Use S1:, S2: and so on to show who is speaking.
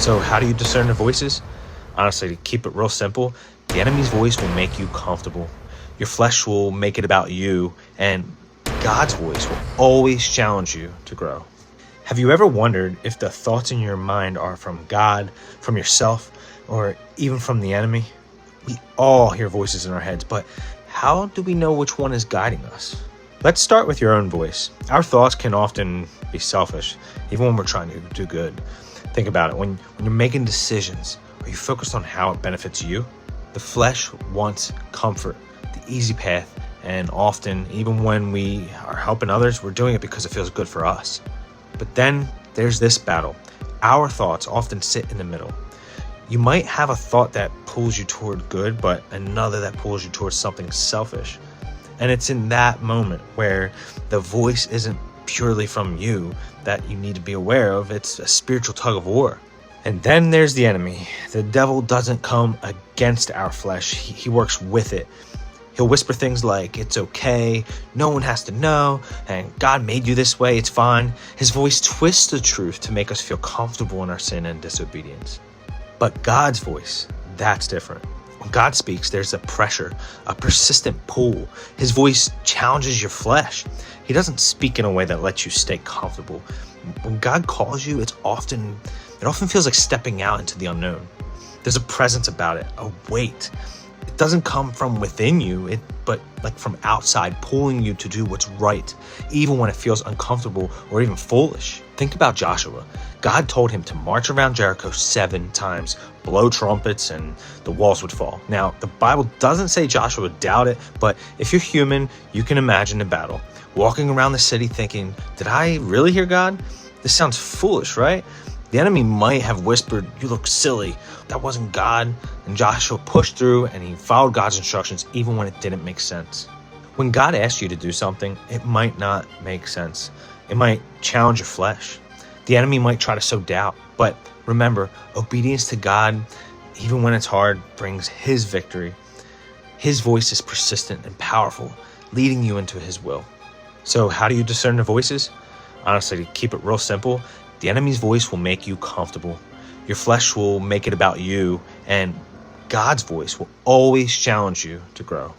S1: So how do you discern the voices? Honestly, to keep it real simple, the enemy's voice will make you comfortable. Your flesh will make it about you, and God's voice will always challenge you to grow. Have you ever wondered if the thoughts in your mind are from God, from yourself, or even from the enemy? We all hear voices in our heads, but how do we know which one is guiding us? Let's start with your own voice. Our thoughts can often be selfish, even when we're trying to do good. Think about it. When you're making decisions, are you focused on how it benefits you? The flesh wants comfort, the easy path, and often, even when we are helping others, we're doing it because it feels good for us. But then there's this battle. Our thoughts often sit in the middle. You might have a thought that pulls you toward good, but another that pulls you towards something selfish. And it's in that moment where the voice isn't purely from you that you need to be aware of. It's a spiritual tug of war. And then there's the enemy. The devil doesn't come against our flesh. He works with it. He'll whisper things like, it's okay, no one has to know, and God made you this way, it's fine. His voice twists the truth to make us feel comfortable in our sin and disobedience. But God's voice, that's different. When God speaks, there's a pressure, a persistent pull. His voice challenges your flesh. He doesn't speak in a way that lets you stay comfortable. When God calls you, it often feels like stepping out into the unknown. There's a presence about it, a weight. It doesn't come from within you, but like from outside, pulling you to do what's right, even when it feels uncomfortable or even foolish. Think about Joshua. God told him to march around Jericho 7 times, blow trumpets, and the walls would fall. Now, the Bible doesn't say Joshua doubted, but if you're human, you can imagine the battle. Walking around the city thinking, did I really hear God? This sounds foolish, right? The enemy might have whispered, you look silly. That wasn't God. And Joshua pushed through and he followed God's instructions even when it didn't make sense. When God asks you to do something, it might not make sense. It might challenge your flesh. The enemy might try to sow doubt. But remember, obedience to God, even when it's hard, brings his victory. His voice is persistent and powerful, leading you into his will. So how do you discern the voices? Honestly, to keep it real simple, the enemy's voice will make you comfortable. Your flesh will make it about you, and God's voice will always challenge you to grow.